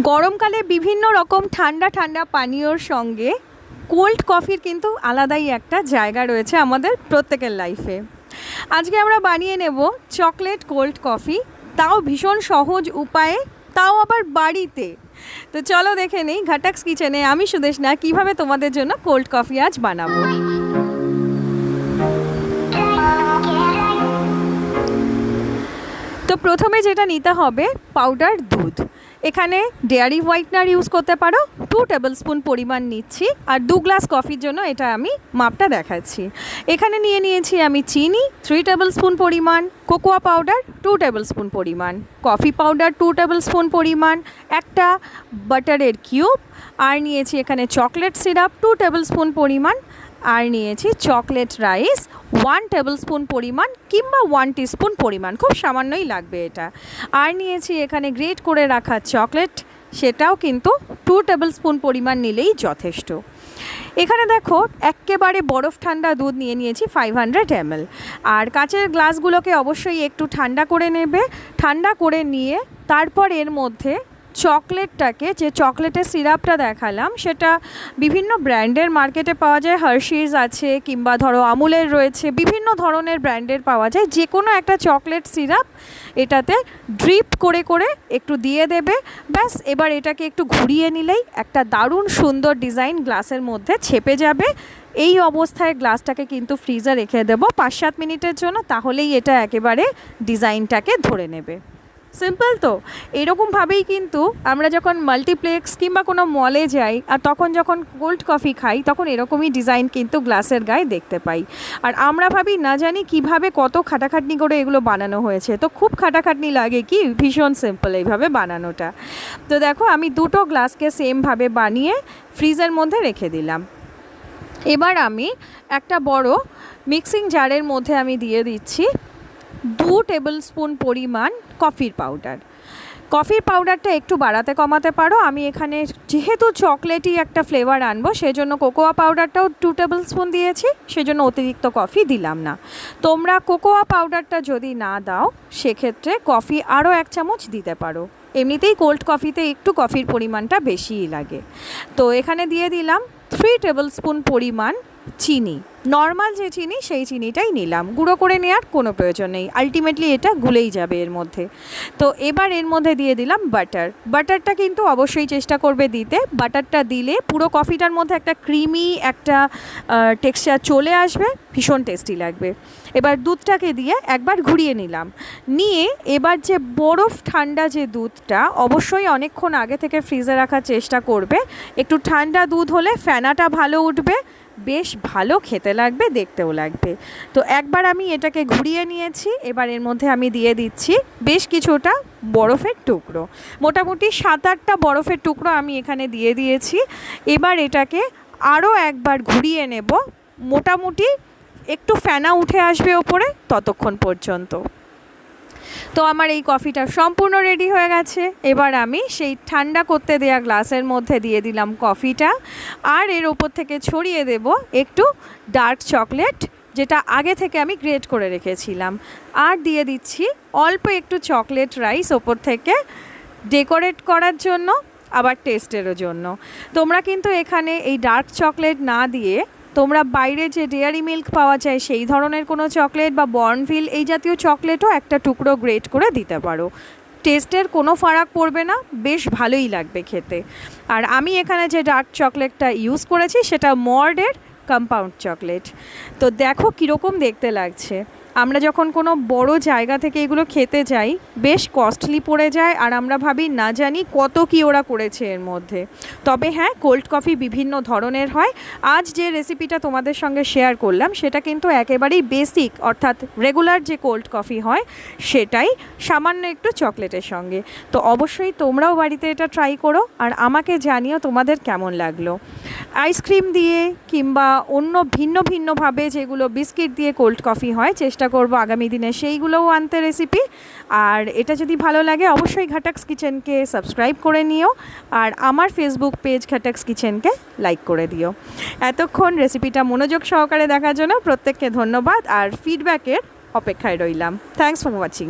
গরমকালে বিভিন্ন রকম ঠান্ডা ঠান্ডা পানীয়র সঙ্গে কোল্ড কফির কিন্তু আলাদাই একটা জায়গা রয়েছে আমাদের প্রত্যেকের লাইফে। আজকে আমরা বানিয়ে নেব চকলেট কোল্ড কফি, তাও ভীষণ সহজ উপায়ে, তাও আবার বাড়িতে। তো চলো দেখে নেই ঘাটাক্স কিচেনে আমি সুদেশনা কীভাবে তোমাদের জন্য কোল্ড কফি আজ বানাবো। তো প্রথমে যেটা নিতে হবে পাউডার দুধ। এখানে ডেয়ারি হোয়াইটনার ইউজ করতে পারো, 2 টেবিলস্পুন পরিমাণ নিচ্ছি, আর 2 গ্লাস কফির জন্য এটা আমি মাপটা দেখাচ্ছি। এখানে নিয়ে নিয়েছি আমি চিনি 3 টেবিলস্পুন পরিমাণ, কোকোয়া পাউডার 2 টেবিলস্পুন পরিমাণ, কফি পাউডার 2 টেবিলস্পুন পরিমাণ, একটা বাটারের কিউব, আর নিয়েছি এখানে চকলেট সিরাপ 2 টেবিলস্পুন পরিমাণ, আর নিয়েছি চকলেট রাইস 1 টেবিলস্পুন পরিমাণ কিংবা 1 টিস্পুন পরিমাণ, খুব সামান্যই লাগবে এটা। আর নিয়েছি এখানে গ্রেট করে রাখা চকলেট, সেটাও কিন্তু 2 টেবিলস্পুন পরিমাণ নিলেই যথেষ্ট। এখানে দেখো একেবারে বরফ ঠান্ডা দুধ নিয়ে নিয়েছি 500 ml। আর কাঁচের গ্লাসগুলোকে অবশ্যই একটু ঠান্ডা করে নেবে। ঠান্ডা করে নিয়ে তারপর এর মধ্যে চকলেটটাকে, যে চকলেটের সিরাপটা দেখালাম সেটা বিভিন্ন ব্র্যান্ডের মার্কেটে পাওয়া যায়, হার্শিস আছে কিংবা ধরো আমুলের রয়েছে, বিভিন্ন ধরনের ব্র্যান্ডের পাওয়া যায়। যে কোনো একটা চকলেট সিরাপ এটাতে ড্রিপ করে করে একটু দিয়ে দেবে, ব্যাস। এবার এটাকে একটু ঘুরিয়ে নিলেই একটা দারুণ সুন্দর ডিজাইন গ্লাসের মধ্যে ছেপে যাবে। এই অবস্থায় গ্লাসটাকে কিন্তু ফ্রিজে রেখে দেবো 5-7 মিনিটের জন্য, তাহলেই এটা একেবারে ডিজাইনটাকে ধরে নেবে। সিম্পল তো। এরকমভাবেই কিন্তু আমরা যখন মাল্টিপ্লেক্স কিংবা কোনো মলে যাই আর তখন যখন কোল্ড কফি খাই তখন এরকমই ডিজাইন কিন্তু গ্লাসের গায়ে দেখতে পাই। আর আমরা ভাবি না জানি কিভাবে কত খাটাখাটনি করে এগুলো বানানো হয়েছে। তো খুব খাটাখাটনি লাগে কি, ভীষণ সিম্পল এইভাবে বানানোটা। তো দেখো আমি 2টো গ্লাসকে সেমভাবে বানিয়ে ফ্রিজের মধ্যে রেখে দিলাম। এবার আমি একটা বড় মিক্সিং জারের মধ্যে আমি দিয়ে দিচ্ছি 2 টেবিলস্পুন পরিমাণ কফির পাউডার। কফির পাউডারটা একটু বাড়াতে কমাতে পারো। আমি এখানে যেহেতু চকলেটই একটা ফ্লেভার আনবো সেজন্য কোকোয়া পাউডারটাও 2 টেবিলস্পুন দিয়েছি, সেজন্য অতিরিক্ত কফি দিলাম না। তোমরা কোকোয়া পাউডারটা যদি না দাও সেক্ষেত্রে কফি আরও 1 চামচ দিতে পারো। এমনিতেই কোল্ড কফিতে একটু কফির পরিমাণটা বেশিই লাগে। তো এখানে দিয়ে দিলাম 3 টেবিলস্পুন পরিমাণ চিনি। নর্মাল যে চিনি সেই চিনিটাই নিলাম, গুঁড়ো করে নেওয়ার কোনো প্রয়োজন নেই, আলটিমেটলি এটা গুলেই যাবে এর মধ্যে। তো এবার এর মধ্যে দিয়ে দিলাম বাটার। বাটারটা কিন্তু অবশ্যই চেষ্টা করবে দিতে। বাটারটা দিলে পুরো কফিটার মধ্যে একটা ক্রিমি একটা টেক্সচার চলে আসবে, ভীষণ টেস্টি লাগবে। এবার দুধটাকে দিয়ে একবার ঘুরিয়ে নিলাম, নিয়ে এবার যে বরফ ঠান্ডা যে দুধটা, অবশ্যই অনেকক্ষণ আগে থেকে ফ্রিজে রাখার চেষ্টা করবে। একটু ঠান্ডা দুধ হলে ফেনাটা ভালো উঠবে, বেশ ভালো খেতে লাগবে, দেখতেও লাগবে। তো একবার আমি এটাকে ঘুরিয়ে নিয়েছি। এবার এর মধ্যে আমি দিয়ে দিচ্ছি বেশ কিছুটা বরফের টুকরো, মোটামুটি 7-8টা বরফের টুকরো আমি এখানে দিয়ে দিয়েছি। এবার এটাকে আরও একবার ঘুরিয়ে নেব, মোটামুটি একটু ফেনা উঠে আসবে ওপরে, ততক্ষণ পর্যন্ত। তো আমার এই কফিটা সম্পূর্ণ রেডি হয়ে গেছে। এবার আমি সেই ঠান্ডা করতে দেয়া গ্লাসের মধ্যে দিয়ে দিলাম কফিটা, আর এর ওপর থেকে ছড়িয়ে দেব একটু ডার্ক চকলেট, যেটা আগে থেকে আমি গ্রেট করে রেখেছিলাম, আর দিয়ে দিচ্ছি অল্প একটু চকলেট রাইস ওপর থেকে ডেকোরেট করার জন্য, আবার টেস্টেরও জন্য। তোমরা কিন্তু এখানে এই ডার্ক চকলেট না দিয়ে তোমরা বাইরে যে ডেয়ারি মিল্ক পাওয়া যায় সেই ধরনের কোনো চকলেট বা বর্নভিল এই জাতীয় চকলেটও একটা টুকরো গ্রেট করে দিতে পারো। টেস্টের কোনো ফারাক পড়বে না, বেশ ভালোই লাগবে খেতে। আর আমি এখানে যে ডার্ক চকলেটটা ইউজ করেছি সেটা মর্ডের কম্পাউন্ড চকলেট। তো দেখো কীরকম দেখতে লাগছে। আমরা যখন কোনো বড় জায়গা থেকে এগুলো খেতে যাই বেশ কস্টলি পড়ে যায়, আর আমরা ভাবি না জানি কত কি ওরা করেছে এর মধ্যে। তবে হ্যাঁ, কোল্ড কফি বিভিন্ন ধরনের হয়। আজ যে রেসিপিটা তোমাদের সঙ্গে শেয়ার করলাম সেটা কিন্তু একেবারেই বেসিক, অর্থাৎ রেগুলার যে কোল্ড কফি হয় সেটাই, সামান্য একটু চকলেটের সঙ্গে। তো অবশ্যই তোমরাও বাড়িতে এটা ট্রাই করো, আর আমাকে জানিও তোমাদের কেমন লাগলো। আইসক্রিম দিয়ে কিংবা অন্য ভিন্ন ভিন্নভাবে যেগুলো বিস্কিট দিয়ে কোল্ড কফি হয়, চেষ্টা করব আগামী দিনে সেইগুলোও আনতে রেসিপি। আর এটা যদি ভালো লাগে অবশ্যই ঘাটাক্স কিচেনকে সাবস্ক্রাইব করে নিও, আর আমার ফেসবুক পেজ ঘাটাক্স কিচেনকে লাইক করে দিও। এতক্ষণ রেসিপিটা মনোযোগ সহকারে দেখার জন্য প্রত্যেককে ধন্যবাদ, আর ফিডব্যাকের অপেক্ষায় রইলাম। Thanks for watching.